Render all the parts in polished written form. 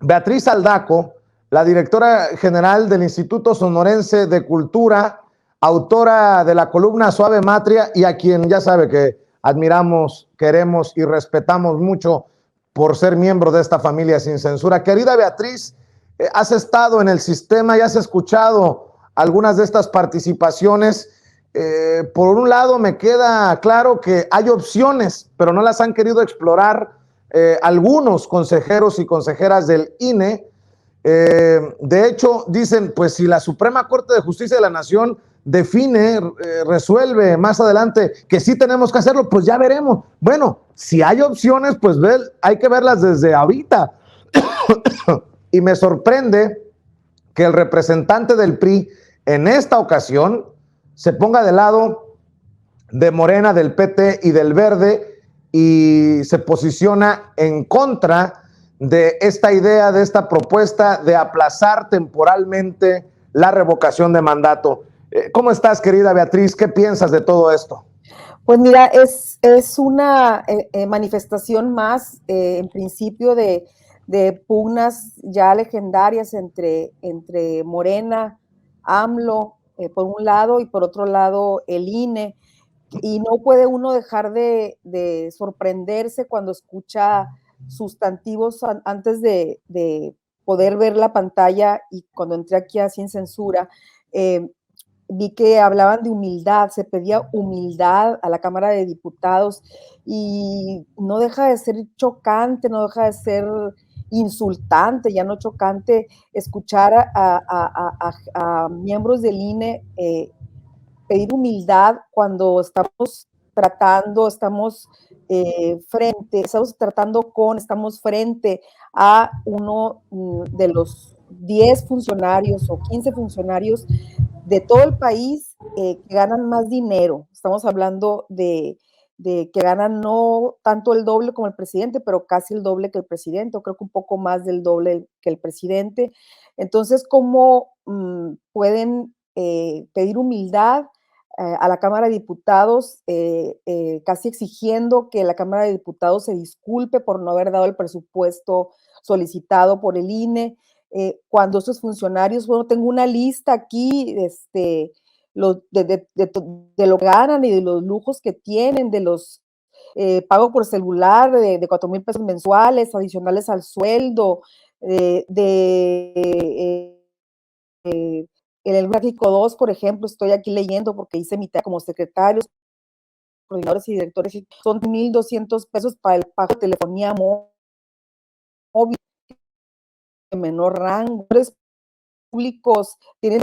Beatriz Aldaco, la directora general del Instituto Sonorense de Cultura, autora de la columna Suave Matria y a quien ya sabe que admiramos, queremos y respetamos mucho por ser miembro de esta familia sin censura. Querida Beatriz, has estado en el sistema y has escuchado algunas de estas participaciones. Por un lado, me queda claro que hay opciones, pero no las han querido explorar algunos consejeros y consejeras del INE. De hecho, dicen, pues si la Suprema Corte de Justicia de la Nación define, resuelve más adelante que sí tenemos que hacerlo, pues ya veremos. Bueno, si hay opciones, pues hay que verlas desde ahorita. Y me sorprende que el representante del PRI en esta ocasión se ponga de lado de Morena, del PT y del Verde y se posiciona en contra de esta idea, de esta propuesta de aplazar temporalmente la revocación de mandato. ¿Cómo estás, querida Beatriz? ¿Qué piensas de todo esto? Pues mira, es una manifestación más, en principio, de pugnas ya legendarias entre Morena, AMLO, por un lado, y por otro lado el INE. Y no puede uno dejar de sorprenderse cuando escucha sustantivos antes de poder ver la pantalla, y cuando entré aquí a Sin Censura, vi que hablaban de humildad, se pedía humildad a la Cámara de Diputados, y no deja de ser chocante, no deja de ser insultante, ya no chocante, escuchar a miembros del INE pedir humildad cuando estamos estamos frente a uno de los 10 funcionarios o 15 funcionarios de todo el país que ganan más dinero. Estamos hablando de que ganan no tanto el doble como el presidente, pero casi el doble que el presidente, o creo que un poco más del doble que el presidente. Entonces, ¿cómo pueden pedir humildad a la Cámara de Diputados, casi exigiendo que la Cámara de Diputados se disculpe por no haber dado el presupuesto solicitado por el INE? Cuando estos funcionarios, bueno, tengo una lista aquí, de lo que ganan y de los lujos que tienen, de los pago por celular de 4,000 pesos mensuales, adicionales al sueldo, en el gráfico 2, por ejemplo, estoy aquí leyendo porque hice mi tarea como secretarios, coordinadores y directores, son 1,200 pesos para el pago de telefonía móvil de menor rango. Públicos tienen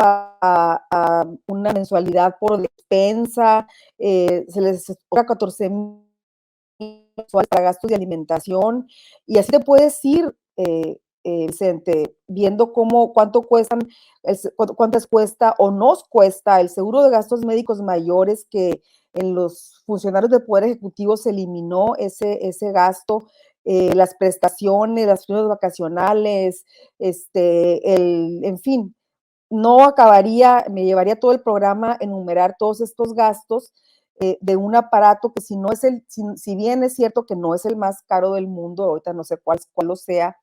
una mensualidad por despensa, se les cobra 14,000 para gastos de alimentación, y así te puedes ir, Vicente, viendo cuántas cuesta o nos cuesta el seguro de gastos médicos mayores, que en los funcionarios del Poder Ejecutivo se eliminó ese gasto, las prestaciones, las primas vacacionales, en fin, no acabaría, me llevaría todo el programa a enumerar todos estos gastos de un aparato que si no es si bien es cierto que no es el más caro del mundo, ahorita no sé cuál lo sea,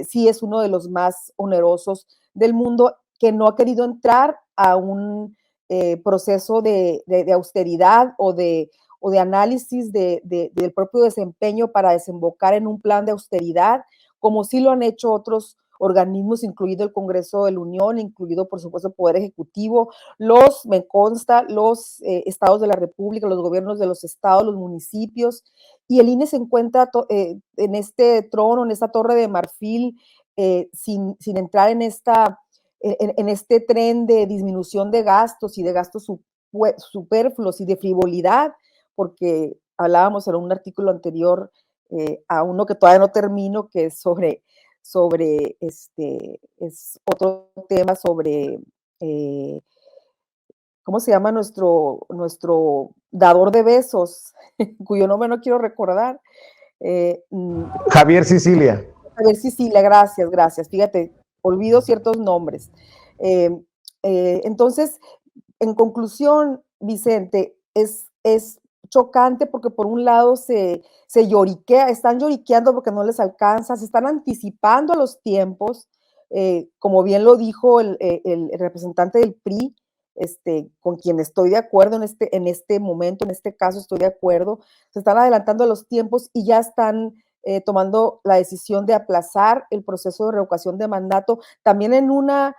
sí es uno de los más onerosos del mundo, que no ha querido entrar a un proceso de austeridad o de análisis del propio desempeño para desembocar en un plan de austeridad, como sí lo han hecho otros organismos, incluido el Congreso de la Unión, incluido, por supuesto, el Poder Ejecutivo, me consta, los estados de la República, los gobiernos de los estados, los municipios, y el INE se encuentra en este trono, en esta torre de marfil, sin entrar en este tren de disminución de gastos y de gastos superfluos y de frivolidad, porque hablábamos en un artículo anterior, a uno que todavía no termino, que es es otro tema sobre, ¿cómo se llama nuestro dador de besos? Cuyo nombre no quiero recordar. Javier Sicilia. Javier Sicilia, gracias. Fíjate, olvido ciertos nombres. Entonces, en conclusión, Vicente, es chocante porque por un lado se lloriquea, están lloriqueando porque no les alcanza, se están anticipando a los tiempos, como bien lo dijo el representante del PRI, con quien estoy de acuerdo en este momento, en este caso estoy de acuerdo, se están adelantando a los tiempos y ya están tomando la decisión de aplazar el proceso de revocación de mandato, también en una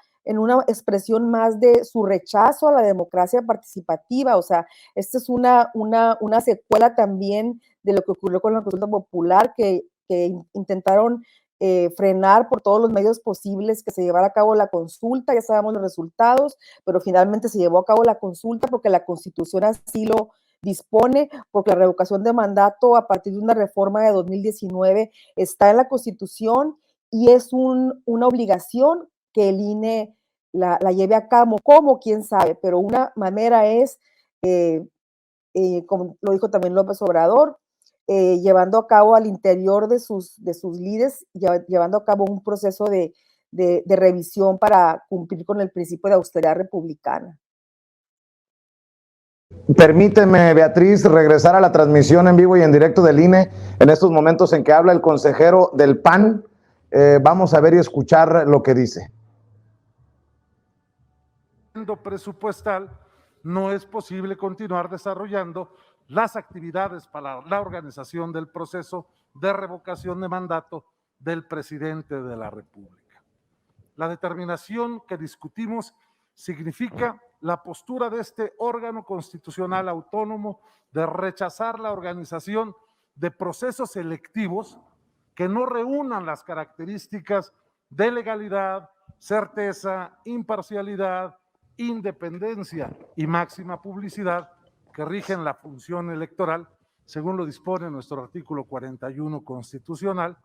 expresión más de su rechazo a la democracia participativa. O sea, esta es una secuela también de lo que ocurrió con la consulta popular, que intentaron frenar por todos los medios posibles que se llevara a cabo la consulta. Ya sabemos los resultados, pero finalmente se llevó a cabo la consulta porque la Constitución así lo dispone, porque la revocación de mandato a partir de una reforma de 2019 está en la Constitución y es una obligación que el INE la lleve a cabo, como quién sabe, pero una manera es, como lo dijo también López Obrador, llevando a cabo al interior de sus líderes, llevando a cabo un proceso de revisión para cumplir con el principio de austeridad republicana. Permíteme, Beatriz, regresar a la transmisión en vivo y en directo del INE en estos momentos en que habla el consejero del PAN. Vamos a ver y escuchar lo que dice. Presupuestal no es posible continuar desarrollando las actividades para la organización del proceso de revocación de mandato del presidente de la República. La determinación que discutimos significa la postura de este órgano constitucional autónomo de rechazar la organización de procesos selectivos que no reúnan las características de legalidad, certeza, imparcialidad, independencia y máxima publicidad que rigen la función electoral, según lo dispone nuestro artículo 41 constitucional,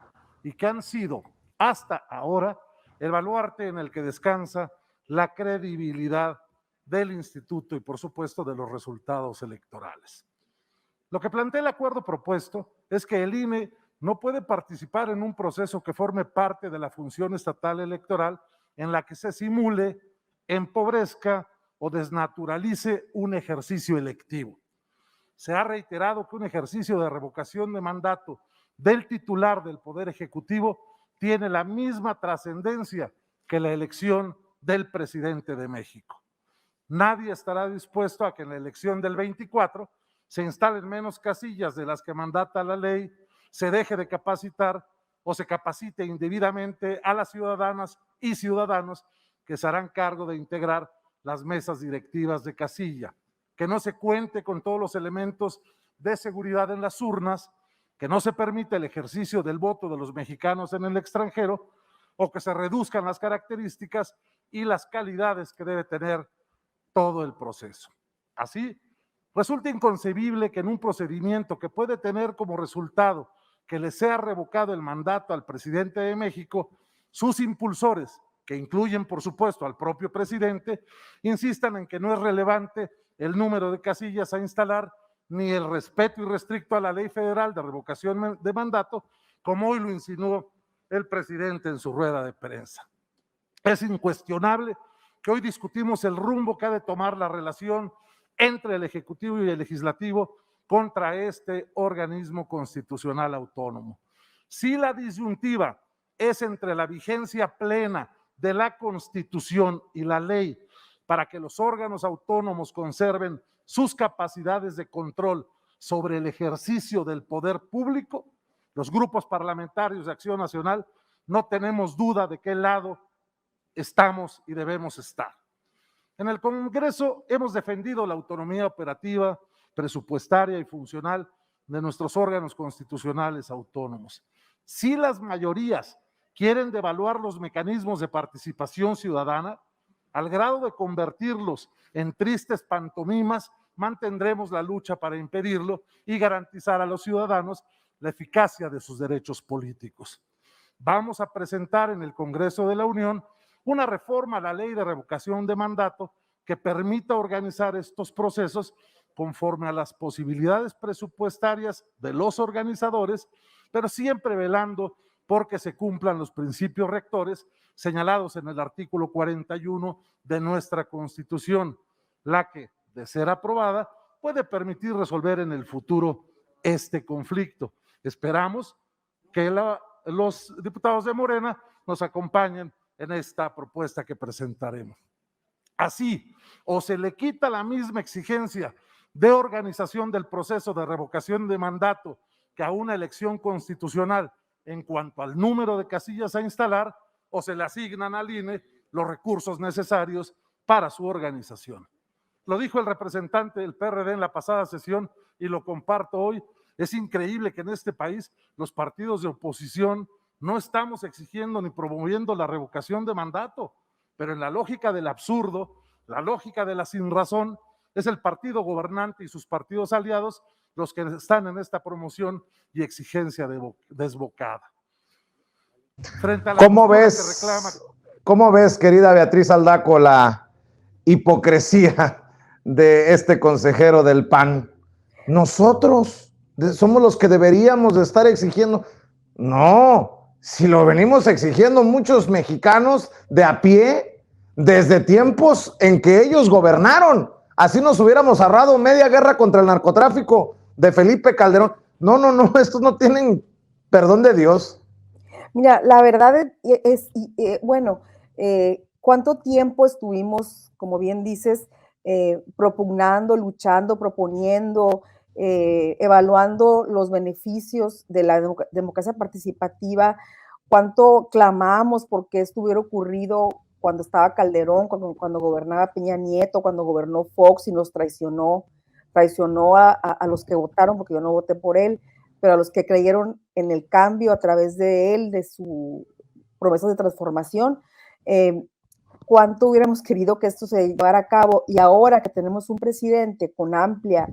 y que han sido hasta ahora el baluarte en el que descansa la credibilidad del instituto y, por supuesto, de los resultados electorales. Lo que plantea el acuerdo propuesto es que el INE no puede participar en un proceso que forme parte de la función estatal electoral en la que se simule, empobrezca o desnaturalice un ejercicio electivo. Se ha reiterado que un ejercicio de revocación de mandato del titular del Poder Ejecutivo tiene la misma trascendencia que la elección del presidente de México. Nadie estará dispuesto a que en la elección del 24 se instalen menos casillas de las que mandata la ley, se deje de capacitar o se capacite indebidamente a las ciudadanas y ciudadanos que se harán cargo de integrar las mesas directivas de casilla, que no se cuente con todos los elementos de seguridad en las urnas, que no se permita el ejercicio del voto de los mexicanos en el extranjero o que se reduzcan las características y las calidades que debe tener todo el proceso. Así, resulta inconcebible que en un procedimiento que puede tener como resultado que le sea revocado el mandato al presidente de México, sus impulsores, que incluyen por supuesto al propio presidente, insistan en que no es relevante el número de casillas a instalar ni el respeto irrestricto a la ley federal de revocación de mandato, como hoy lo insinuó el presidente en su rueda de prensa. Es incuestionable que hoy discutimos el rumbo que ha de tomar la relación entre el Ejecutivo y el Legislativo contra este organismo constitucional autónomo. Si la disyuntiva es entre la vigencia plena de la Constitución y la ley para que los órganos autónomos conserven sus capacidades de control sobre el ejercicio del poder público, los grupos parlamentarios de Acción Nacional no tenemos duda de qué lado estamos y debemos estar. En el Congreso hemos defendido la autonomía operativa, presupuestaria y funcional de nuestros órganos constitucionales autónomos. Si las mayorías quieren devaluar los mecanismos de participación ciudadana, al grado de convertirlos en tristes pantomimas, mantendremos la lucha para impedirlo y garantizar a los ciudadanos la eficacia de sus derechos políticos. Vamos a presentar en el Congreso de la Unión una reforma a la ley de revocación de mandato que permita organizar estos procesos conforme a las posibilidades presupuestarias de los organizadores, pero siempre velando porque se cumplan los principios rectores señalados en el artículo 41 de nuestra Constitución, la que, de ser aprobada, puede permitir resolver en el futuro este conflicto. Esperamos que los diputados de Morena nos acompañen en esta propuesta que presentaremos. Así, o se le quita la misma exigencia de organización del proceso de revocación de mandato que a una elección constitucional en cuanto al número de casillas a instalar, o se le asignan al INE los recursos necesarios para su organización. Lo dijo el representante del PRD en la pasada sesión y lo comparto hoy. Es increíble que en este país los partidos de oposición no estamos exigiendo ni promoviendo la revocación de mandato, pero en la lógica del absurdo, la lógica de la sinrazón, es el partido gobernante y sus partidos aliados los que están en esta promoción y exigencia desbocada. Frente a la ¿Cómo postura ves, que reclama... ¿Cómo ves, querida Beatriz Aldaco, la hipocresía de este consejero del PAN? Nosotros somos los que deberíamos de estar exigiendo. No, si lo venimos exigiendo muchos mexicanos de a pie desde tiempos en que ellos gobernaron. Así nos hubiéramos ahorrado media guerra contra el narcotráfico de Felipe Calderón. No, estos no tienen perdón de Dios. Mira, la verdad es bueno, ¿cuánto tiempo estuvimos, como bien dices, propugnando, luchando, proponiendo, evaluando los beneficios de la democracia participativa? ¿Cuánto clamamos porque esto hubiera ocurrido cuando estaba Calderón, cuando gobernaba Peña Nieto, cuando gobernó Fox y nos traicionó a los que votaron, porque yo no voté por él, pero a los que creyeron en el cambio a través de él, de su promesa de transformación? ¿Cuánto hubiéramos querido que esto se llevara a cabo? Y ahora que tenemos un presidente con amplia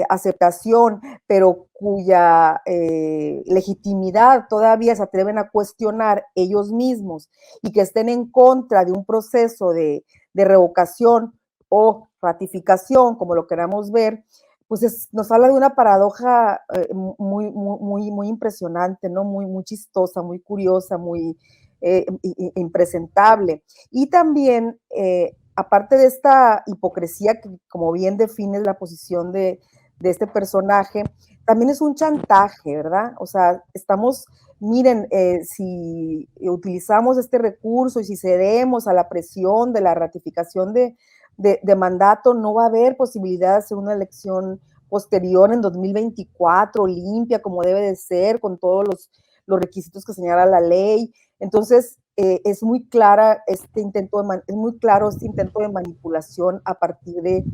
aceptación, pero cuya legitimidad todavía se atreven a cuestionar ellos mismos, y que estén en contra de un proceso de revocación o ratificación, como lo queramos ver, pues nos habla de una paradoja muy impresionante, ¿no? Muy chistosa, muy curiosa, muy impresentable. Y también, aparte de esta hipocresía que, como bien define la posición de este personaje, también es un chantaje, ¿verdad? O sea, miren, si utilizamos este recurso y si cedemos a la presión de la ratificación de mandato, no va a haber posibilidad de hacer una elección posterior en 2024, limpia, como debe de ser, con todos los requisitos que señala la ley. Entonces, es muy claro este intento de manipulación a partir de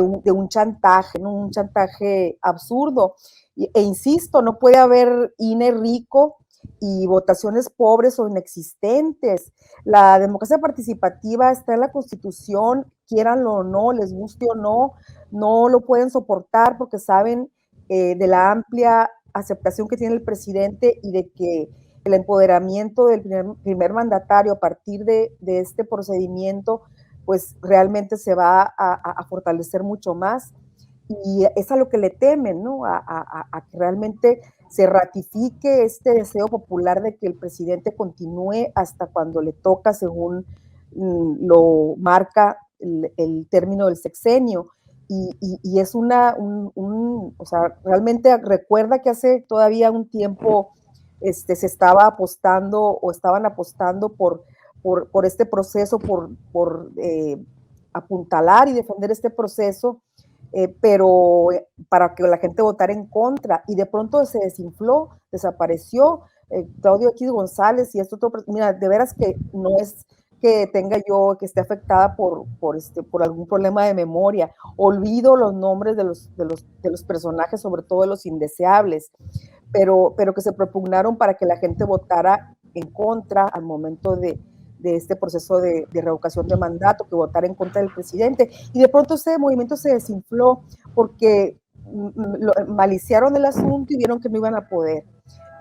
un chantaje, ¿no? Un chantaje absurdo. E insisto, no puede haber INE rico y votaciones pobres o inexistentes. La democracia participativa está en la Constitución, quieranlo o no, les guste o no, no lo pueden soportar porque saben de la amplia aceptación que tiene el presidente y de que el empoderamiento del primer mandatario a partir de este procedimiento, pues realmente se va a fortalecer mucho más. Y es a lo que le temen, ¿no? A que realmente se ratifique este deseo popular de que el presidente continúe hasta cuando le toca, según lo marca el término del sexenio. Y es o sea, realmente recuerda que hace todavía un tiempo se estaba apostando o estaban apostando por este proceso, por apuntalar y defender este proceso, pero para que la gente votara en contra, y de pronto se desinfló, desapareció Claudio X González y esto otro. Mira, de veras que no es que que esté afectada por algún problema de memoria. Olvido los nombres de los personajes, sobre todo de los indeseables, pero que se propugnaron para que la gente votara en contra al momento de este proceso de revocación de mandato, que votara en contra del presidente. Y de pronto ese movimiento se desinfló porque maliciaron el asunto y vieron que no iban a poder.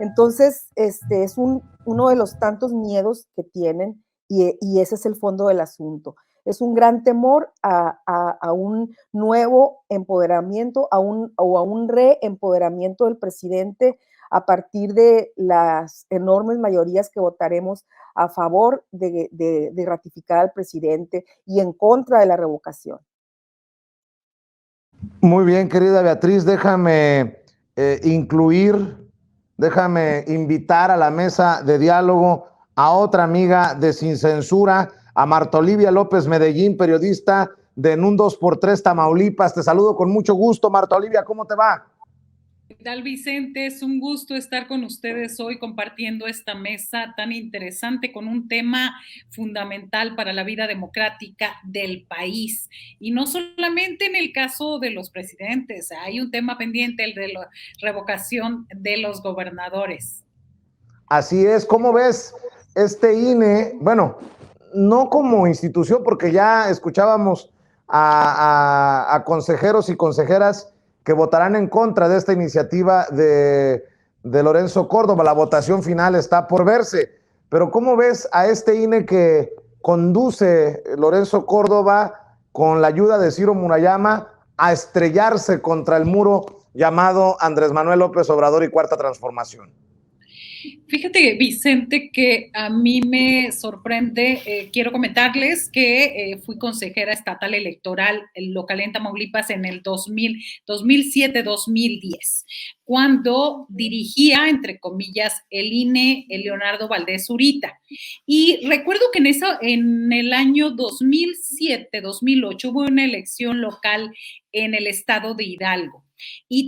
Entonces, es uno de los tantos miedos que tienen, y ese es el fondo del asunto. Es un gran temor a un nuevo empoderamiento, a un reempoderamiento del presidente a partir de las enormes mayorías que votaremos a favor de ratificar al presidente y en contra de la revocación. Muy bien, querida Beatriz, déjame déjame invitar a la mesa de diálogo a otra amiga de Sin Censura, a Marta Olivia López Medellín, periodista de En un 2x3 Tamaulipas. Te saludo con mucho gusto, Marta Olivia, ¿cómo te va? ¿Qué tal, Vicente? Es un gusto estar con ustedes hoy compartiendo esta mesa tan interesante con un tema fundamental para la vida democrática del país. Y no solamente en el caso de los presidentes, hay un tema pendiente, el de la revocación de los gobernadores. Así es, ¿cómo ves este INE? Bueno, no como institución, porque ya escuchábamos a consejeros y consejeras que votarán en contra de esta iniciativa de Lorenzo Córdoba. La votación final está por verse. Pero ¿cómo ves a este INE que conduce Lorenzo Córdoba con la ayuda de Ciro Murayama a estrellarse contra el muro llamado Andrés Manuel López Obrador y Cuarta Transformación? Fíjate, Vicente, que a mí me sorprende, quiero comentarles que fui consejera estatal electoral local en Tamaulipas en el 2007-2010, cuando dirigía, entre comillas, el INE, el Leonardo Valdés Zurita. Y recuerdo que en el año 2007-2008 hubo una elección local en el estado de Hidalgo. Y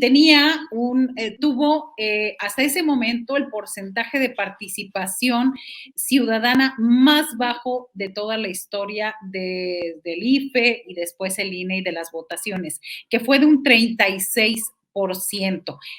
tuvo hasta ese momento el porcentaje de participación ciudadana más bajo de toda la historia del IFE y después el INE y de las votaciones, que fue de un 36%.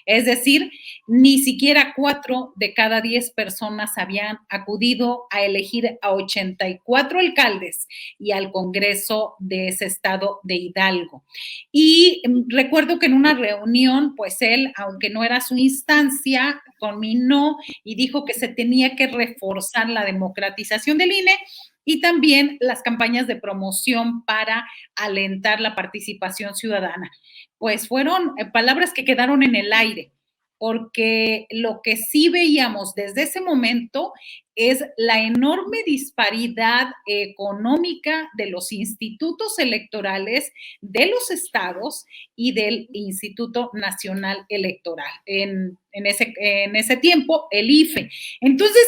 Es decir, ni siquiera 4 de cada 10 personas habían acudido a elegir a 84 alcaldes y al Congreso de ese estado de Hidalgo. Y recuerdo que en una reunión, pues él, aunque no era su instancia, conminó y dijo que se tenía que reforzar la democratización del INE y también las campañas de promoción para alentar la participación ciudadana. Pues fueron palabras que quedaron en el aire, porque lo que sí veíamos desde ese momento es la enorme disparidad económica de los institutos electorales de los estados y del Instituto Nacional Electoral. En ese tiempo, el IFE. Entonces,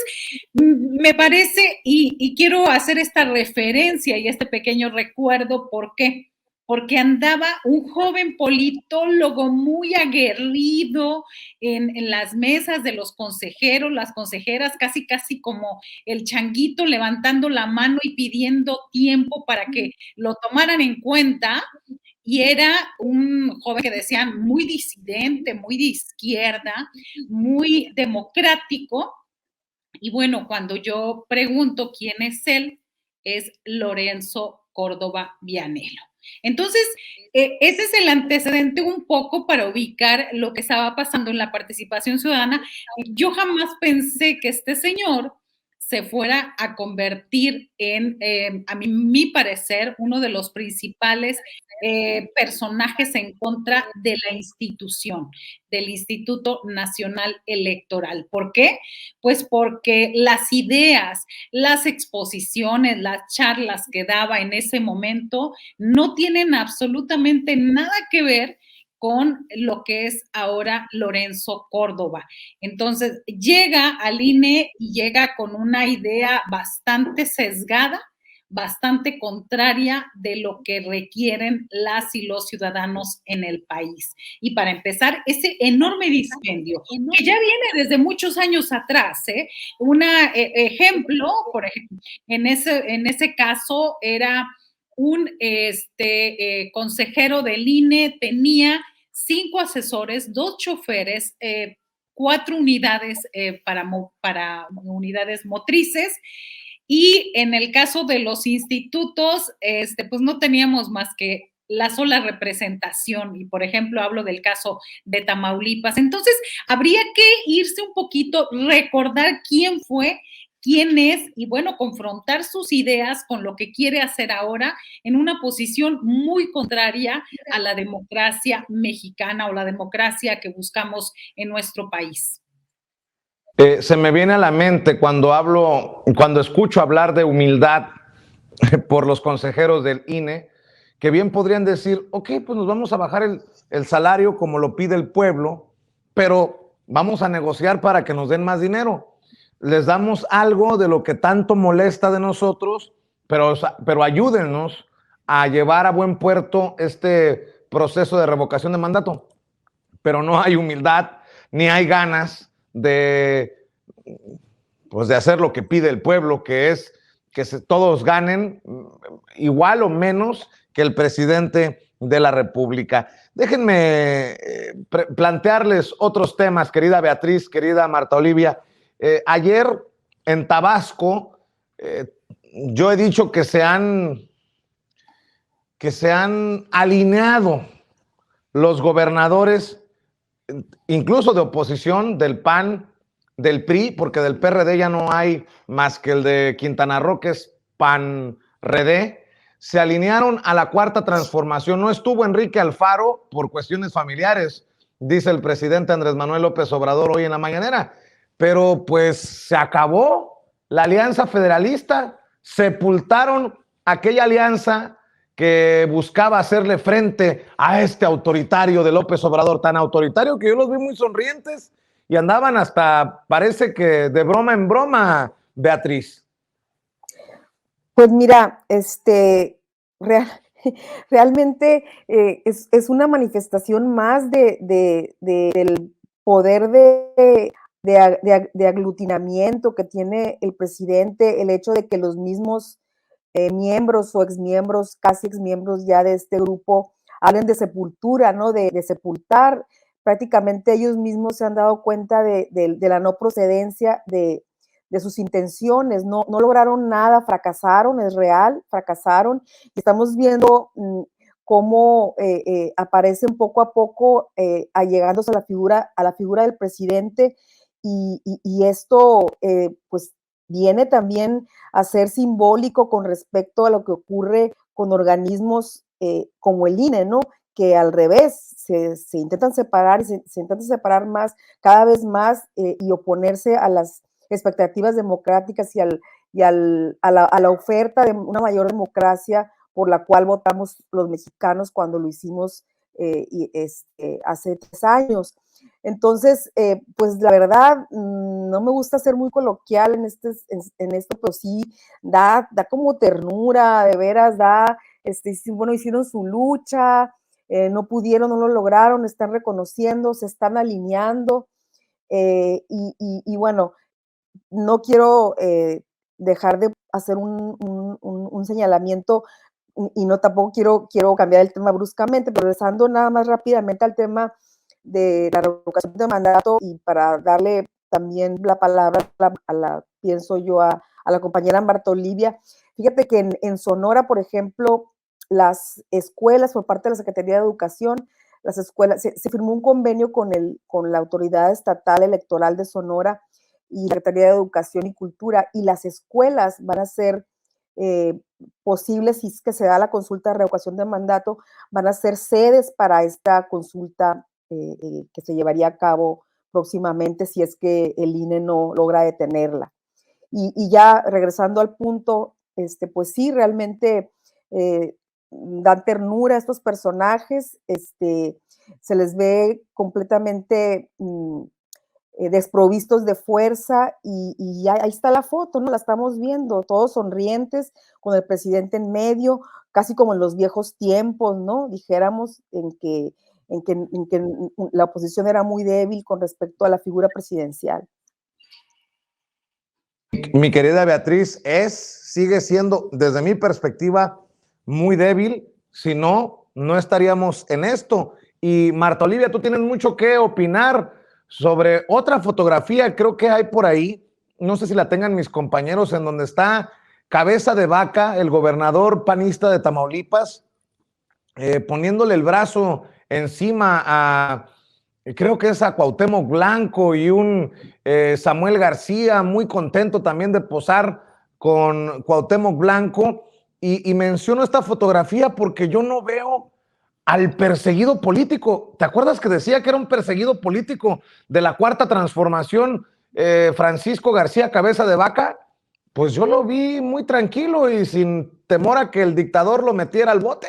me parece, y quiero hacer esta referencia y este pequeño recuerdo, ¿por qué? Porque andaba un joven politólogo muy aguerrido en las mesas de los consejeros, las consejeras, casi como el changuito levantando la mano y pidiendo tiempo para que lo tomaran en cuenta. Y era un joven que decían muy disidente, muy de izquierda, muy democrático. Y bueno, cuando yo pregunto quién es él, es Lorenzo Córdoba Vianello. Entonces, ese es el antecedente un poco para ubicar lo que estaba pasando en la participación ciudadana. Yo jamás pensé que este señor se fuera a convertir en, a mi parecer, uno de los principales personajes en contra de la institución, del Instituto Nacional Electoral. ¿Por qué? Pues porque las ideas, las exposiciones, las charlas que daba en ese momento no tienen absolutamente nada que ver con lo que es ahora Lorenzo Córdoba. Entonces, llega al INE y llega con una idea bastante sesgada, bastante contraria de lo que requieren las y los ciudadanos en el país. Y para empezar, ese enorme dispendio, que ya viene desde muchos años atrás, un ejemplo, por ejemplo, en ese caso era un consejero del INE, tenía 5 asesores, 2 choferes, 4 unidades para unidades motrices. Y en el caso de los institutos, pues no teníamos más que la sola representación. Y por ejemplo, hablo del caso de Tamaulipas. Entonces, habría que irse un poquito, recordar quién fue, quién es, y bueno, confrontar sus ideas con lo que quiere hacer ahora en una posición muy contraria a la democracia mexicana o la democracia que buscamos en nuestro país. Se me viene a la mente cuando escucho hablar de humildad por los consejeros del INE, que bien podrían decir, ok, pues nos vamos a bajar el salario como lo pide el pueblo, pero vamos a negociar para que nos den más dinero. Les damos algo de lo que tanto molesta de nosotros, pero ayúdennos a llevar a buen puerto este proceso de revocación de mandato. Pero no hay humildad, ni hay ganas de hacer lo que pide el pueblo, que es que todos ganen igual o menos que el presidente de la República. Déjenme plantearles otros temas, querida Beatriz, querida Marta Olivia. Ayer en Tabasco, yo he dicho que se han alineado los gobernadores, incluso de oposición, del PAN, del PRI, porque del PRD ya no hay más que el de Quintana Roo, que es PAN-RD, se alinearon a la Cuarta Transformación. No estuvo Enrique Alfaro por cuestiones familiares, dice el presidente Andrés Manuel López Obrador hoy en la mañanera, pero pues se acabó la alianza federalista, sepultaron aquella alianza que buscaba hacerle frente a este autoritario de López Obrador, tan autoritario que yo los vi muy sonrientes y andaban hasta, parece que de broma en broma, Beatriz. Pues mira, realmente es una manifestación más del poder de aglutinamiento que tiene el presidente, el hecho de que los mismos miembros o exmiembros, casi exmiembros ya de este grupo, hablen de sepultura, ¿no? De sepultar. Prácticamente ellos mismos se han dado cuenta de la no procedencia de sus intenciones, no lograron nada, fracasaron, es real, fracasaron, y estamos viendo cómo aparecen poco a poco allegándose a la figura del presidente, y esto pues viene también a ser simbólico con respecto a lo que ocurre con organismos como el INE, ¿no? Que al revés se intentan separar y se intentan separar más, cada vez más, y oponerse a las expectativas democráticas y a la oferta de una mayor democracia por la cual votamos los mexicanos cuando lo hicimos hace 3 años. Entonces, pues la verdad, no me gusta ser muy coloquial en esto, pero sí da como ternura, de veras, bueno, hicieron su lucha, no pudieron, no lo lograron, están reconociendo, se están alineando, y bueno, no quiero dejar de hacer un señalamiento, y no tampoco quiero cambiar el tema bruscamente, pero regresando nada más rápidamente al tema de la revocación de mandato, y para darle también la palabra pienso yo, a la compañera Marta Olivia. Fíjate que en Sonora, por ejemplo, las escuelas, por parte de la Secretaría de Educación, las escuelas, se firmó un convenio con la Autoridad Estatal Electoral de Sonora y la Secretaría de Educación y Cultura, y las escuelas van a ser posibles, si es que se da la consulta de revocación de mandato, van a ser sedes para esta consulta que se llevaría a cabo próximamente si es que el INE no logra detenerla. Y ya regresando al punto, pues sí, realmente dan ternura a estos personajes, se les ve completamente desprovistos de fuerza, y ahí está la foto, ¿no? La estamos viendo, todos sonrientes, con el presidente en medio, casi como en los viejos tiempos, ¿no? Dijéramos, en que la oposición era muy débil con respecto a la figura presidencial. Mi querida Beatriz, sigue siendo, desde mi perspectiva, muy débil. Si no, no estaríamos en esto. Y Marta Olivia, tú tienes mucho que opinar sobre otra fotografía, creo que hay por ahí, no sé si la tengan mis compañeros, en donde está Cabeza de Vaca, el gobernador panista de Tamaulipas, poniéndole el brazo encima creo que es a Cuauhtémoc Blanco, y un Samuel García muy contento también de posar con Cuauhtémoc Blanco, y menciono esta fotografía porque yo no veo al perseguido político. ¿Te acuerdas que decía que era un perseguido político de la Cuarta Transformación, Francisco García Cabeza de Vaca? Pues yo lo vi muy tranquilo y sin temor a que el dictador lo metiera al bote.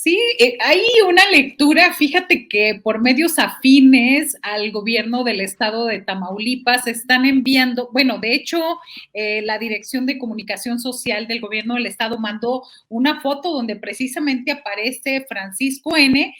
Sí, hay una lectura, fíjate que por medios afines al gobierno del estado de Tamaulipas están enviando, bueno, de hecho, la Dirección de Comunicación Social del gobierno del estado mandó una foto donde precisamente aparece Francisco N.,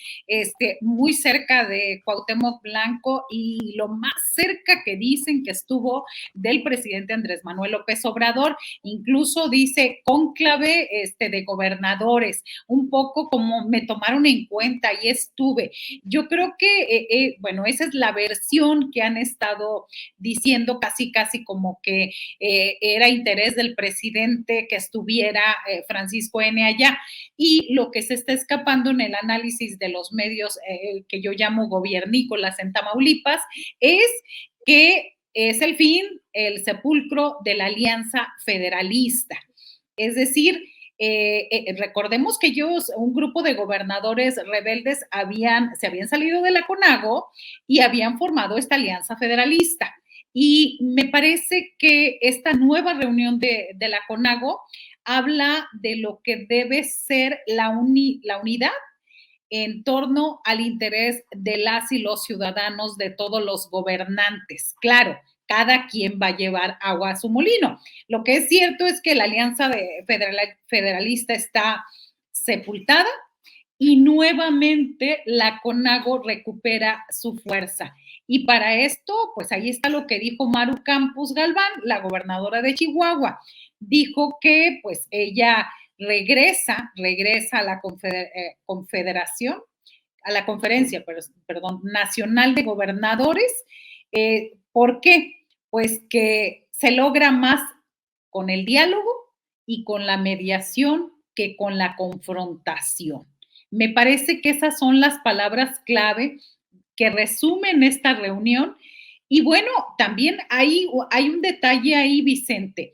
muy cerca de Cuauhtémoc Blanco y lo más cerca que dicen que estuvo del presidente Andrés Manuel López Obrador, incluso dice cónclave de gobernadores, un poco como me tomaron en cuenta y estuve. Yo creo que, bueno, esa es la versión que han estado diciendo casi como que era interés del presidente que estuviera Francisco N. allá. Y lo que se está escapando en el análisis de los medios que yo llamo gobiernícolas en Tamaulipas es que es el fin, el sepulcro de la Alianza Federalista. Es decir, recordemos que ellos, un grupo de gobernadores rebeldes, se habían salido de la CONAGO y habían formado esta alianza federalista. Y me parece que esta nueva reunión de la CONAGO habla de lo que debe ser la unidad en torno al interés de las y los ciudadanos, de todos los gobernantes. Claro, cada quien va a llevar agua a su molino. Lo que es cierto es que la alianza federalista está sepultada y nuevamente la CONAGO recupera su fuerza. Y para esto, pues ahí está lo que dijo Maru Campos Galván, la gobernadora de Chihuahua. Dijo que pues ella regresa a la confederación, a la conferencia, perdón, nacional de gobernadores. ¿Por qué? Pues que se logra más con el diálogo y con la mediación que con la confrontación. Me parece que esas son las palabras clave que resumen esta reunión. Y bueno, también hay un detalle ahí, Vicente.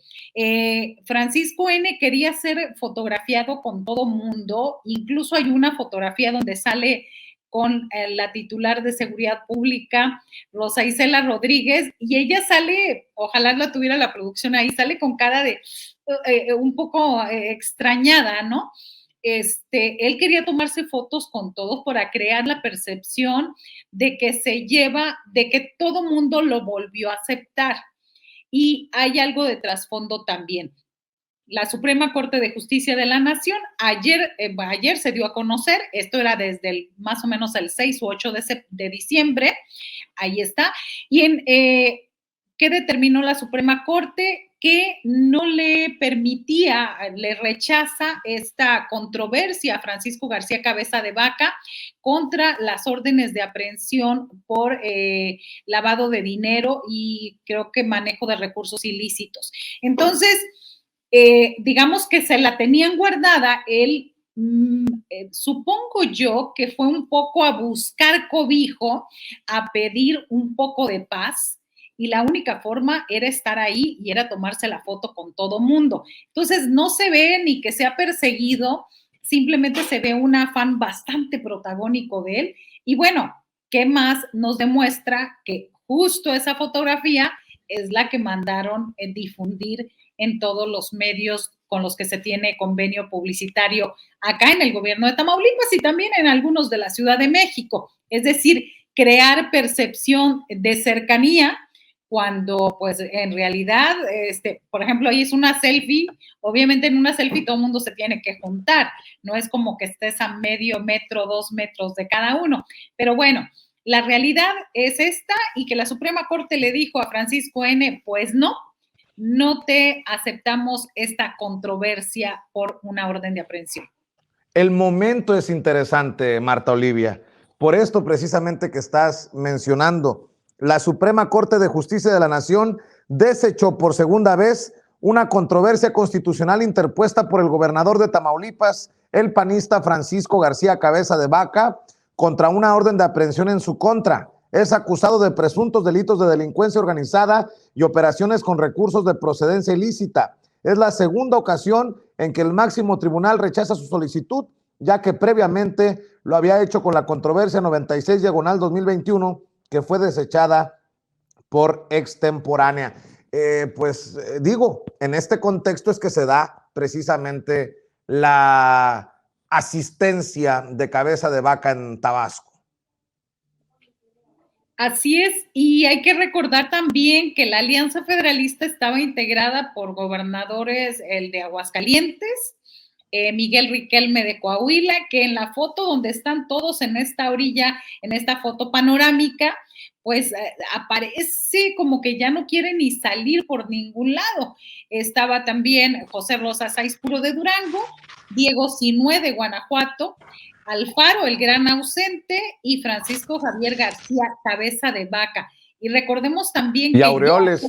Francisco N. quería ser fotografiado con todo mundo, incluso hay una fotografía donde sale con la titular de Seguridad Pública, Rosa Isela Rodríguez, y ella sale, ojalá la tuviera la producción ahí, sale con cara de un poco extrañada, ¿no? Él quería tomarse fotos con todos para crear la percepción de que todo mundo lo volvió a aceptar. Y hay algo de trasfondo también. La Suprema Corte de Justicia de la Nación ayer se dio a conocer, esto era desde más o menos el 6 u 8 de diciembre, ahí está, y ¿qué determinó la Suprema Corte? Que no le permitía, le rechaza esta controversia a Francisco García Cabeza de Vaca contra las órdenes de aprehensión por lavado de dinero y creo que manejo de recursos ilícitos. Entonces, digamos que se la tenían guardada, él supongo yo que fue un poco a buscar cobijo, a pedir un poco de paz, y la única forma era estar ahí y era tomarse la foto con todo mundo. Entonces no se ve ni que sea perseguido, simplemente se ve un afán bastante protagónico de él. Y bueno, ¿qué más nos demuestra que justo esa fotografía es la que mandaron difundir en todos los medios con los que se tiene convenio publicitario acá en el gobierno de Tamaulipas y también en algunos de la Ciudad de México? Es decir, crear percepción de cercanía cuando pues en realidad, por ejemplo, ahí es una selfie, obviamente en una selfie todo el mundo se tiene que juntar, no es como que estés a medio metro, 2 metros de cada uno, pero bueno, la realidad es esta y que la Suprema Corte le dijo a Francisco N., pues no te aceptamos esta controversia por una orden de aprehensión. El momento es interesante, Marta Olivia, por esto precisamente que estás mencionando. La Suprema Corte de Justicia de la Nación desechó por segunda vez una controversia constitucional interpuesta por el gobernador de Tamaulipas, el panista Francisco García Cabeza de Vaca, contra una orden de aprehensión en su contra. Es acusado de presuntos delitos de delincuencia organizada y operaciones con recursos de procedencia ilícita. Es la segunda ocasión en que el máximo tribunal rechaza su solicitud, ya que previamente lo había hecho con la controversia 96/2021, que fue desechada por extemporánea. Digo, en este contexto es que se da precisamente la asistencia de cabeza de vaca en Tabasco. Así es, y hay que recordar también que la Alianza Federalista estaba integrada por gobernadores, el de Aguascalientes, Miguel Riquelme de Coahuila, que en la foto donde están todos en esta orilla, en esta foto panorámica, pues aparece como que ya no quiere ni salir por ningún lado. Estaba también José Rosa Saizpuro de Durango, Diego Sinue de Guanajuato, Alfaro, el gran ausente, y Francisco Javier García, cabeza de vaca. Y recordemos también y que Aureoles.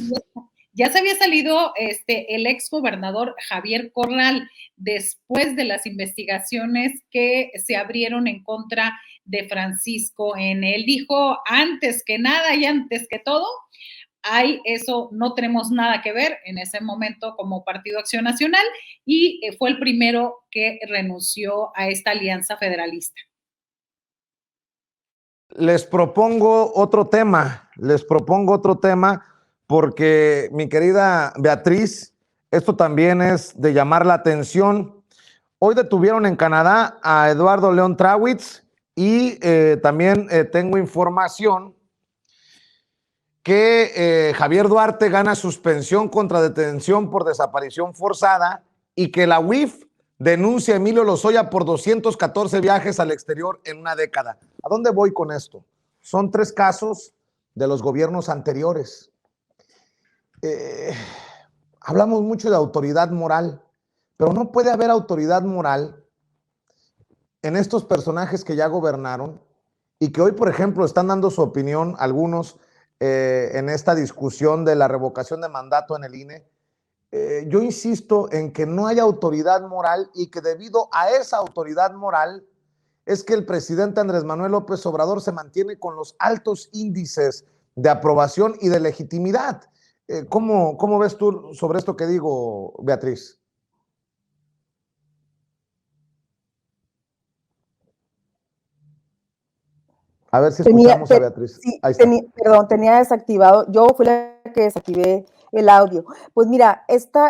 ya se había salido el ex gobernador Javier Corral después de las investigaciones que se abrieron en contra de Francisco N. Él dijo, antes que nada y antes que todo, eso no tenemos nada que ver en ese momento como Partido Acción Nacional, y fue el primero que renunció a esta alianza federalista. Les propongo otro tema, porque mi querida Beatriz, esto también es de llamar la atención. Hoy detuvieron en Canadá a Eduardo León Trawitz y también tengo información que Javier Duarte gana suspensión contra detención por desaparición forzada y que la UIF denuncia a Emilio Lozoya por 214 viajes al exterior en una década. ¿A dónde voy con esto? Son 3 casos de los gobiernos anteriores. Hablamos mucho de autoridad moral, pero no puede haber autoridad moral en estos personajes que ya gobernaron y que hoy, por ejemplo, están dando su opinión algunos en esta discusión de la revocación de mandato en el INE. Yo insisto en que no hay autoridad moral y que debido a esa autoridad moral es que el presidente Andrés Manuel López Obrador se mantiene con los altos índices de aprobación y de legitimidad. ¿Cómo ves tú sobre esto que digo, Beatriz? A ver si escuchamos a Beatriz. Sí, ahí está. Perdón, tenía desactivado. Yo fui la que desactivé el audio. Pues mira, esto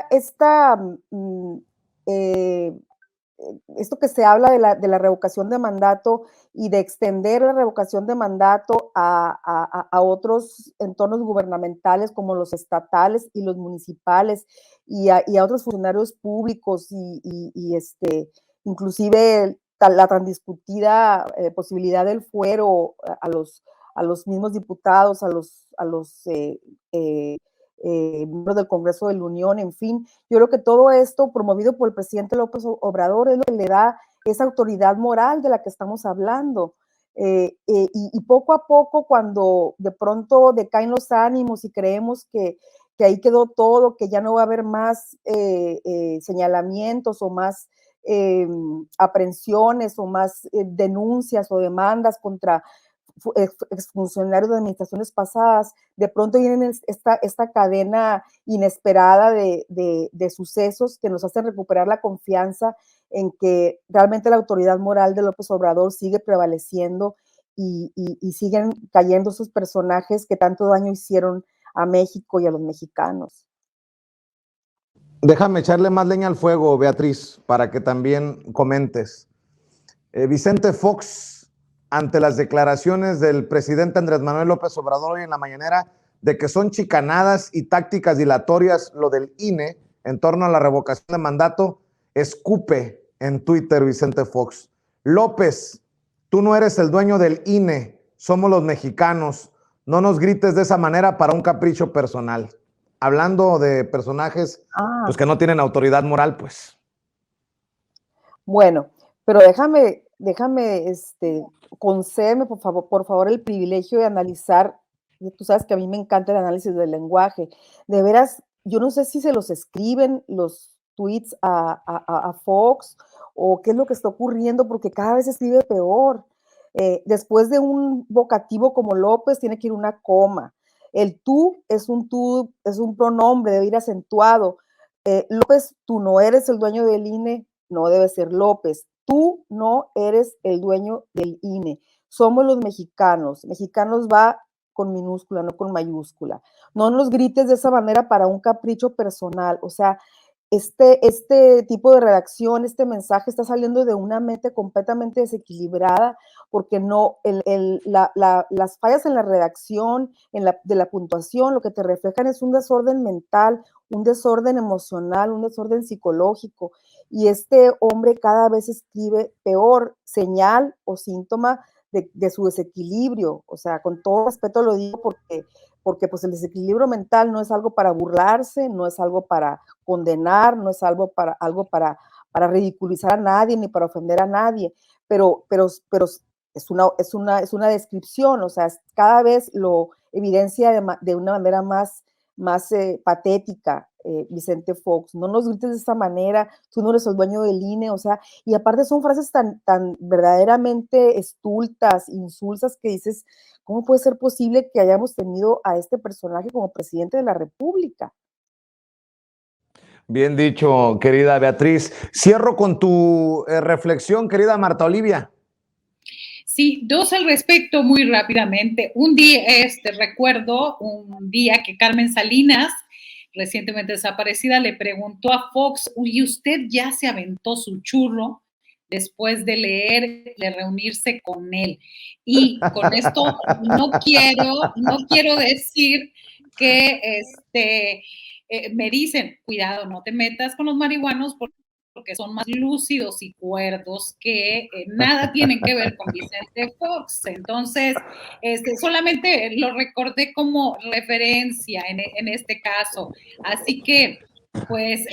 que se habla de la revocación de mandato y de extender la revocación de mandato a otros entornos gubernamentales como los estatales y los municipales y a otros funcionarios públicos inclusive la tan discutida posibilidad del fuero a los mismos diputados, a los miembros del Congreso de la Unión, en fin. Yo creo que todo esto, promovido por el presidente López Obrador, es lo que le da esa autoridad moral de la que estamos hablando. Y poco a poco, cuando de pronto decaen los ánimos y creemos que ahí quedó todo, que ya no va a haber más señalamientos o más aprehensiones o más denuncias o demandas contra exfuncionarios de administraciones pasadas, de pronto viene esta cadena inesperada de sucesos que nos hacen recuperar la confianza en que realmente la autoridad moral de López Obrador sigue prevaleciendo y siguen cayendo esos personajes que tanto daño hicieron a México y a los mexicanos. Déjame echarle más leña al fuego, Beatriz, para que también comentes. Vicente Fox, ante las declaraciones del presidente Andrés Manuel López Obrador hoy en la mañanera de que son chicanadas y tácticas dilatorias lo del INE en torno a la revocación de mandato, escupe en Twitter Vicente Fox. López, tú no eres el dueño del INE, somos los mexicanos. No nos grites de esa manera para un capricho personal. Hablando de personajes pues que no tienen autoridad moral, pues. Bueno, pero déjame concédeme por favor el privilegio de analizar. Tú sabes que a mí me encanta el análisis del lenguaje. De veras, yo no sé si se los escriben los tweets a Fox o qué es lo que está ocurriendo, porque cada vez escribe peor. Después de un vocativo como López, tiene que ir una coma. El tú es un pronombre, debe ir acentuado. López, tú no eres el dueño del INE, no debe ser López. Tú no eres el dueño del INE. Somos los mexicanos. Mexicanos va con minúscula, no con mayúscula. No nos grites de esa manera para un capricho personal. O sea, este tipo de redacción, este mensaje está saliendo de una mente completamente desequilibrada, porque no, las fallas en la redacción, de la puntuación, lo que te reflejan es un desorden mental, un desorden emocional, un desorden psicológico, y este hombre cada vez escribe peor, señal o síntoma de su desequilibrio. O sea, con todo respeto lo digo porque pues el desequilibrio mental no es algo para burlarse, no es algo para condenar, no es algo para ridiculizar a nadie ni para ofender a nadie, pero es una descripción. O sea, cada vez lo evidencia de una manera más patética. Vicente Fox, no nos grites de esta manera, tú no eres el dueño del INE. O sea, y aparte son frases tan verdaderamente estultas, insulsas, que dices, ¿cómo puede ser posible que hayamos tenido a este personaje como presidente de la República? Bien dicho, querida Beatriz. Cierro con tu reflexión, querida Marta Olivia. Sí, dos al respecto muy rápidamente. Un día, recuerdo un día que Carmen Salinas, recientemente desaparecida, le preguntó a Fox, ¿y usted ya se aventó su churro después de leer, de reunirse con él? Y con esto no quiero decir que me dicen, cuidado, no te metas con los marihuanos porque son más lúcidos y cuerdos, que nada tienen que ver con Vicente Fox. Entonces, solamente lo recordé como referencia en este caso. Así que, pues,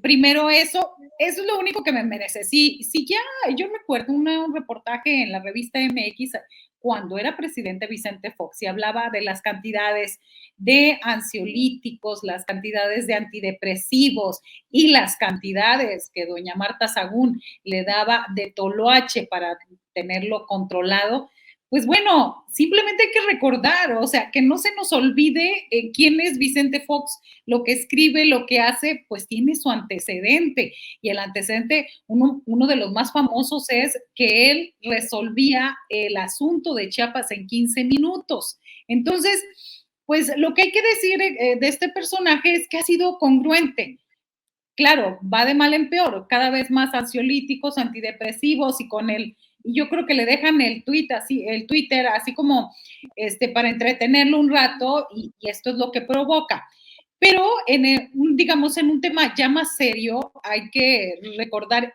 primero eso es lo único que me merece. Sí, ya, yo recuerdo un reportaje en la revista MX cuando era presidente Vicente Fox y hablaba de las cantidades de ansiolíticos, las cantidades de antidepresivos y las cantidades que doña Marta Sagún le daba de toloache para tenerlo controlado. Pues bueno, simplemente hay que recordar, o sea, que no se nos olvide quién es Vicente Fox, lo que escribe, lo que hace, pues tiene su antecedente. Y el antecedente, uno de los más famosos es que él resolvía el asunto de Chiapas en 15 minutos. Entonces, pues lo que hay que decir de este personaje es que ha sido congruente. Claro, va de mal en peor, cada vez más ansiolíticos, antidepresivos y yo creo que le dejan el Twitter así como para entretenerlo un rato y esto es lo que provoca. Pero digamos, en un tema ya más serio, hay que recordar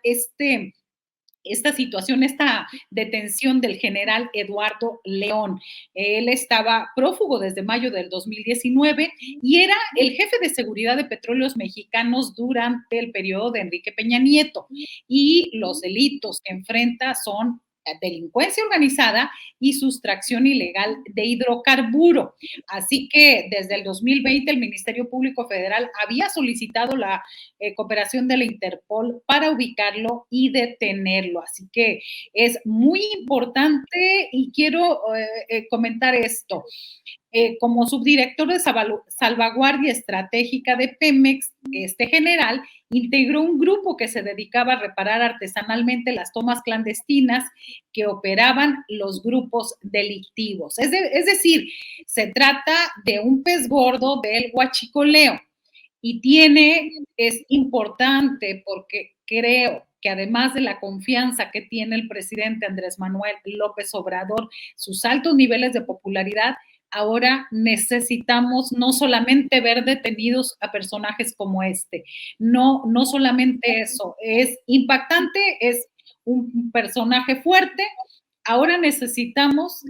esta situación, esta detención del general Eduardo León. Él estaba prófugo desde mayo del 2019 y era el jefe de seguridad de Petróleos Mexicanos durante el periodo de Enrique Peña Nieto. Y los delitos que enfrenta son delincuencia organizada y sustracción ilegal de hidrocarburo. Así que desde el 2020 el Ministerio Público Federal había solicitado la cooperación de la Interpol para ubicarlo y detenerlo. Así que es muy importante y quiero comentar esto. Como subdirector de salvaguardia estratégica de Pemex, este general integró un grupo que se dedicaba a reparar artesanalmente las tomas clandestinas que operaban los grupos delictivos. Es decir, se trata de un pez gordo del huachicoleo y es importante porque creo que además de la confianza que tiene el presidente Andrés Manuel López Obrador, sus altos niveles de popularidad, ahora necesitamos no solamente ver detenidos a personajes como no solamente eso, es impactante, es un personaje fuerte, ahora necesitamos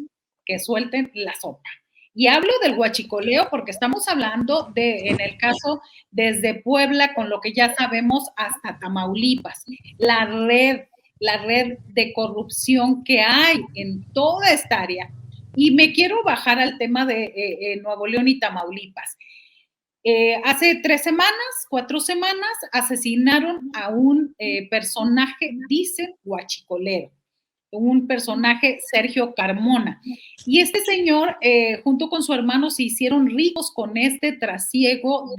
que suelten la sopa. Y hablo del huachicoleo porque estamos hablando en el caso, desde Puebla, con lo que ya sabemos, hasta Tamaulipas, la red de corrupción que hay en toda esta área. Y me quiero bajar al tema de Nuevo León y Tamaulipas. Hace 4 semanas, asesinaron a un personaje, dicen, huachicolero, un personaje, Sergio Carmona. Y este señor, junto con su hermano, se hicieron ricos con este trasiego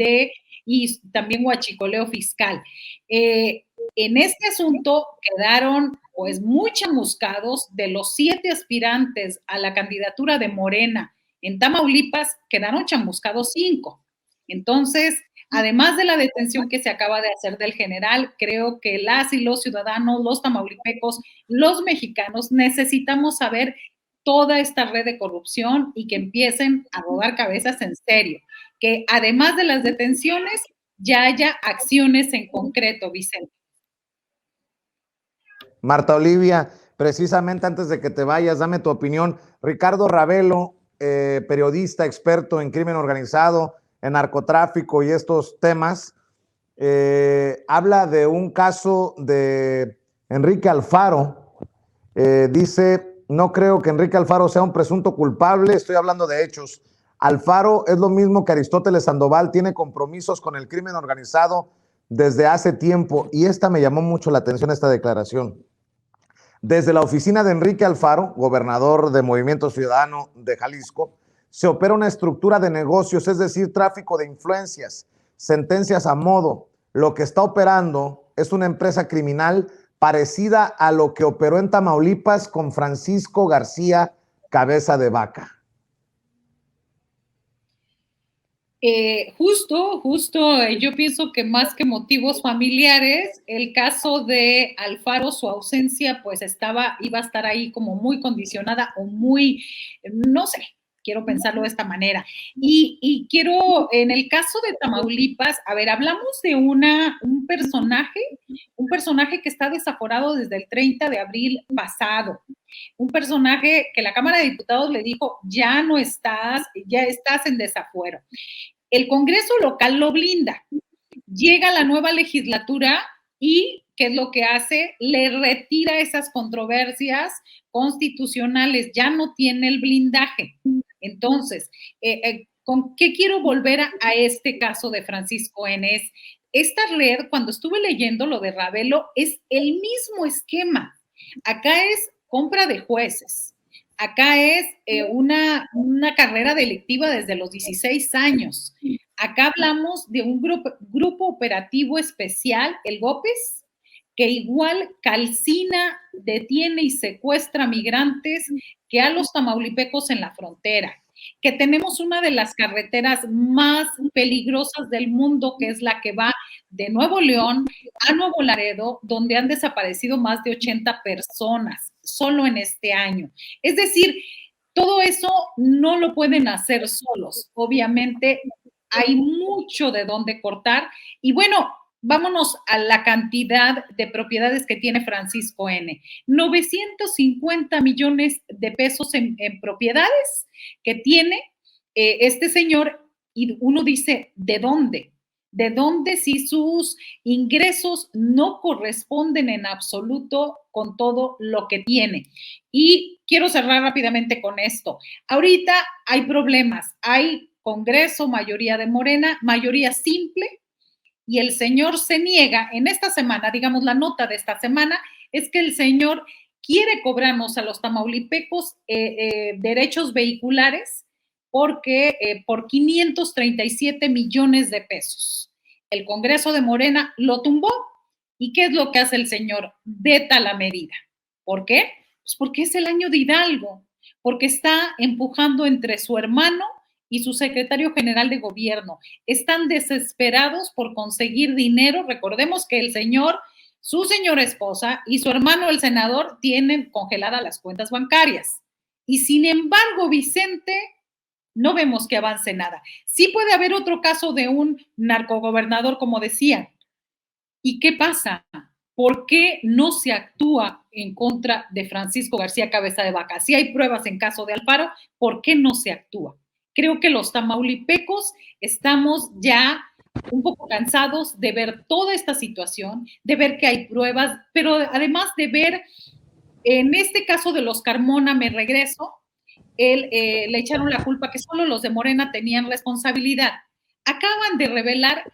y también huachicoleo fiscal. En este asunto quedaron pues muy chamuscados. De los 7 aspirantes a la candidatura de Morena en Tamaulipas, quedaron chamuscados 5. Entonces, además de la detención que se acaba de hacer del general, creo que las y los ciudadanos, los tamaulipecos, los mexicanos, necesitamos saber toda esta red de corrupción y que empiecen a rodar cabezas en serio, que además de las detenciones, ya haya acciones en concreto, Vicente. Marta Olivia, precisamente antes de que te vayas, dame tu opinión. Ricardo Ravelo, periodista experto en crimen organizado, en narcotráfico y estos temas, habla de un caso de Enrique Alfaro. Dice, no creo que Enrique Alfaro sea un presunto culpable, estoy hablando de hechos. Alfaro es lo mismo que Aristóteles Sandoval, tiene compromisos con el crimen organizado desde hace tiempo, y esta me llamó mucho la atención, esta declaración. Desde la oficina de Enrique Alfaro, gobernador de Movimiento Ciudadano de Jalisco, se opera una estructura de negocios, es decir, tráfico de influencias, sentencias a modo. Lo que está operando es una empresa criminal parecida a lo que operó en Tamaulipas con Francisco García Cabeza de Vaca. Yo pienso que más que motivos familiares, el caso de Alfaro, su ausencia, pues iba a estar ahí como muy condicionada o muy, no sé, quiero pensarlo de esta manera. Y quiero, en el caso de Tamaulipas, a ver, hablamos de un personaje que está desaforado desde el 30 de abril pasado. Un personaje que la Cámara de Diputados le dijo, ya estás en desafuero. El Congreso local lo blinda. Llega la nueva legislatura y, ¿qué es lo que hace? Le retira esas controversias constitucionales, ya no tiene el blindaje. Entonces, ¿con qué quiero volver a este caso de Francisco N? Esta red, cuando estuve leyendo lo de Ravelo, es el mismo esquema. Acá es compra de jueces. Acá es una carrera delictiva desde los 16 años. Acá hablamos de un grupo operativo especial, el GOPES, que igual calcina, detiene y secuestra migrantes que a los tamaulipecos en la frontera, que tenemos una de las carreteras más peligrosas del mundo, que es la que va de Nuevo León a Nuevo Laredo, donde han desaparecido más de 80 personas solo en este año. Es decir, todo eso no lo pueden hacer solos. Obviamente hay mucho de dónde cortar. Y bueno, vámonos a la cantidad de propiedades que tiene Francisco N. 950 millones de pesos en propiedades que tiene este señor, y uno dice, ¿de dónde? ¿De dónde si sus ingresos no corresponden en absoluto con todo lo que tiene? Y quiero cerrar rápidamente con esto. Ahorita hay problemas, hay Congreso, mayoría de Morena, mayoría simple, y el señor se niega en esta semana, digamos, la nota de esta semana es que el señor quiere cobrarnos a los tamaulipecos derechos vehiculares porque por 537 millones de pesos. El Congreso de Morena lo tumbó. ¿Y qué es lo que hace el señor? Veta la medida. ¿Por qué? Pues porque es el año de Hidalgo, porque está empujando entre su hermano y su secretario general de gobierno. Están desesperados por conseguir dinero. Recordemos que el señor, su señora esposa y su hermano, el senador, tienen congeladas las cuentas bancarias. Y sin embargo, Vicente, no vemos que avance nada. Sí puede haber otro caso de un narcogobernador, como decían. ¿Y qué pasa? ¿Por qué no se actúa en contra de Francisco García Cabeza de Vaca? Si hay pruebas en caso de Alfaro, ¿por qué no se actúa? Creo que los tamaulipecos estamos ya un poco cansados de ver toda esta situación, de ver que hay pruebas, pero además de ver, en este caso de los Carmona, me regreso, le echaron la culpa que solo los de Morena tenían responsabilidad. Acaban de revelar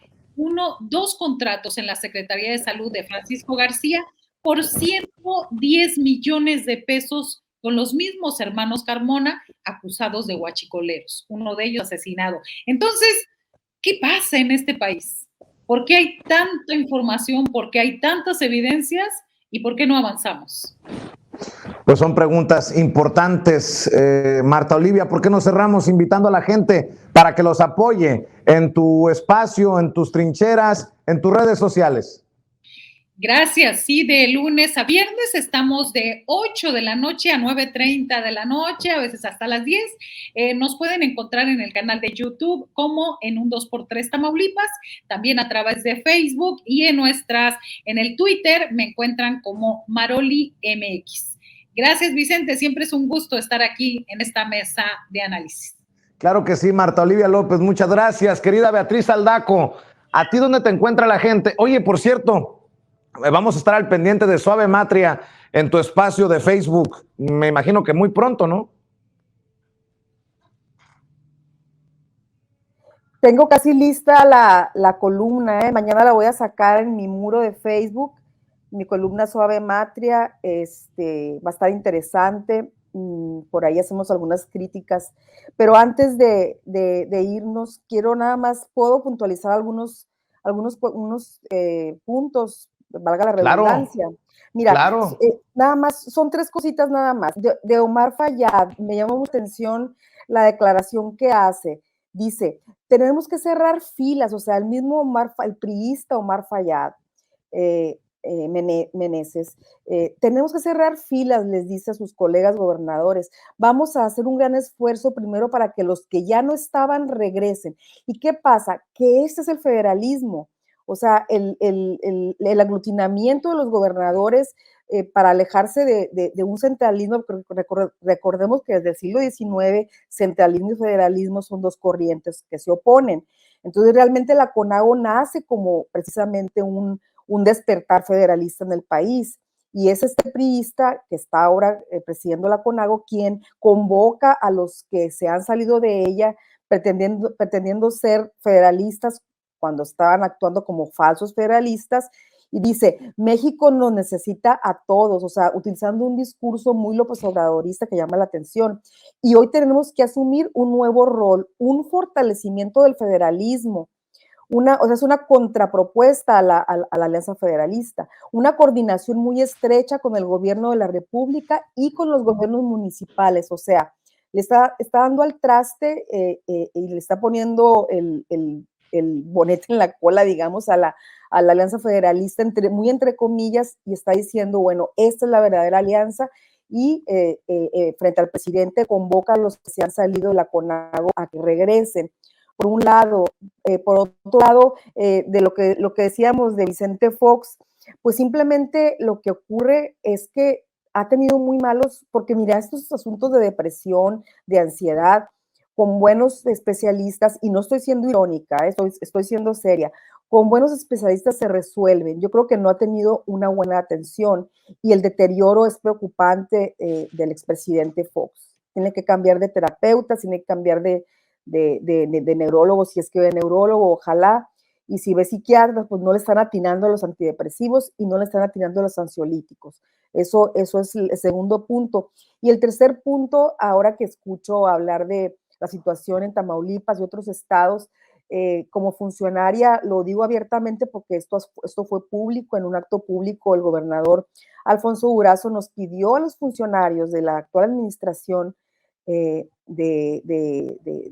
dos contratos en la Secretaría de Salud de Francisco García por 110 millones de pesos con los mismos hermanos Carmona acusados de huachicoleros, uno de ellos asesinado. Entonces, ¿qué pasa en este país? ¿Por qué hay tanta información? ¿Por qué hay tantas evidencias? ¿Y por qué no avanzamos? Pues son preguntas importantes. Marta Olivia, ¿por qué no cerramos invitando a la gente para que los apoye en tu espacio, en tus trincheras, en tus redes sociales? Gracias, sí, de lunes a viernes estamos de 8 de la noche a 9:30 de la noche, a veces hasta las 10. Nos pueden encontrar en el canal de YouTube como en un 2x3 Tamaulipas, también a través de Facebook y en el Twitter me encuentran como Maroli MX. Gracias, Vicente, siempre es un gusto estar aquí en esta mesa de análisis. Claro que sí, Marta Olivia López, muchas gracias. Querida Beatriz Aldaco, ¿a ti dónde te encuentra la gente? Oye, por cierto, vamos a estar al pendiente de Suave Matria en tu espacio de Facebook. Me imagino que muy pronto, ¿no? Tengo casi lista la columna, ¿eh? Mañana la voy a sacar en mi muro de Facebook. Mi columna Suave Matria va a estar interesante. Por ahí hacemos algunas críticas. Pero antes de irnos, quiero nada más, puedo puntualizar algunos puntos, valga la redundancia. Claro, Mira, claro. nada más, son 3 cositas nada más. De Omar Fayad, me llamó mucha atención la declaración que hace. Dice, tenemos que cerrar filas, o sea, el mismo el priista Omar Fayad, Meneses, tenemos que cerrar filas, les dice a sus colegas gobernadores. Vamos a hacer un gran esfuerzo primero para que los que ya no estaban regresen. ¿Y qué pasa? Que este es el federalismo. O sea, el aglutinamiento de los gobernadores para alejarse de un centralismo, recordemos que desde el siglo XIX, centralismo y federalismo son 2 corrientes que se oponen. Entonces, realmente la CONAGO nace como precisamente un despertar federalista en el país. Y es este priista que está ahora presidiendo la CONAGO quien convoca a los que se han salido de ella pretendiendo ser federalistas cuando estaban actuando como falsos federalistas, y dice, México nos necesita a todos, o sea, utilizando un discurso muy López Obradorista que llama la atención. Y hoy tenemos que asumir un nuevo rol, un fortalecimiento del federalismo, o sea, es una contrapropuesta a la Alianza Federalista, una coordinación muy estrecha con el gobierno de la República y con los gobiernos municipales, o sea, le está dando al traste y le está poniendo el bonete en la cola, digamos, a la Alianza Federalista, muy entre comillas, y está diciendo, bueno, esta es la verdadera alianza, y frente al presidente convoca a los que se han salido de la CONAGO a que regresen. Por un lado, por otro lado, de lo que decíamos de Vicente Fox, pues simplemente lo que ocurre es que ha tenido muy malos, porque mira, estos asuntos de depresión, de ansiedad, con buenos especialistas, y no estoy siendo irónica, estoy siendo seria, con buenos especialistas se resuelven. Yo creo que no ha tenido una buena atención y el deterioro es preocupante del expresidente Fox. Tiene que cambiar de terapeuta, tiene que cambiar de neurólogo, si es que ve neurólogo, ojalá, y si ve psiquiatra, pues no le están atinando a los antidepresivos y no le están atinando a los ansiolíticos. Eso es el segundo punto. Y el tercer punto, ahora que escucho hablar de la situación en Tamaulipas y otros estados, como funcionaria, lo digo abiertamente porque esto fue público, en un acto público, el gobernador Alfonso Durazo nos pidió a los funcionarios de la actual administración del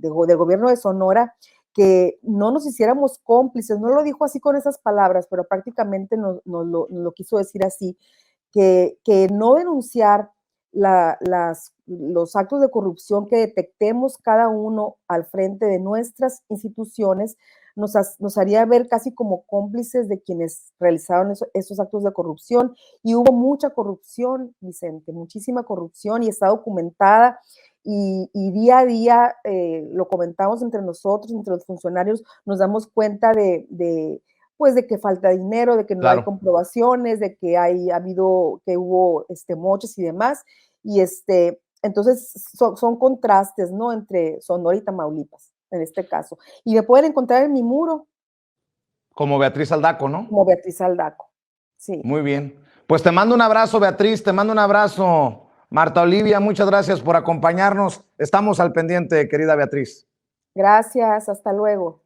gobierno de Sonora que no nos hiciéramos cómplices. No lo dijo así con esas palabras, pero prácticamente nos lo quiso decir así, que no denunciar los actos de corrupción que detectemos cada uno al frente de nuestras instituciones nos haría ver casi como cómplices de quienes realizaron esos actos de corrupción. Y hubo mucha corrupción, Vicente, muchísima corrupción, y está documentada, y día a día lo comentamos entre nosotros, entre los funcionarios, nos damos cuenta de que falta dinero, de que no hay comprobaciones, de que hubo moches y demás, y entonces son contrastes, ¿no?, entre Sonora y Tamaulipas, en este caso. Y me pueden encontrar en mi muro. Como Beatriz Aldaco, ¿no? Como Beatriz Aldaco, sí. Muy bien. Pues te mando un abrazo, Beatriz, te mando un abrazo, Marta Olivia, muchas gracias por acompañarnos. Estamos al pendiente, querida Beatriz. Gracias, hasta luego.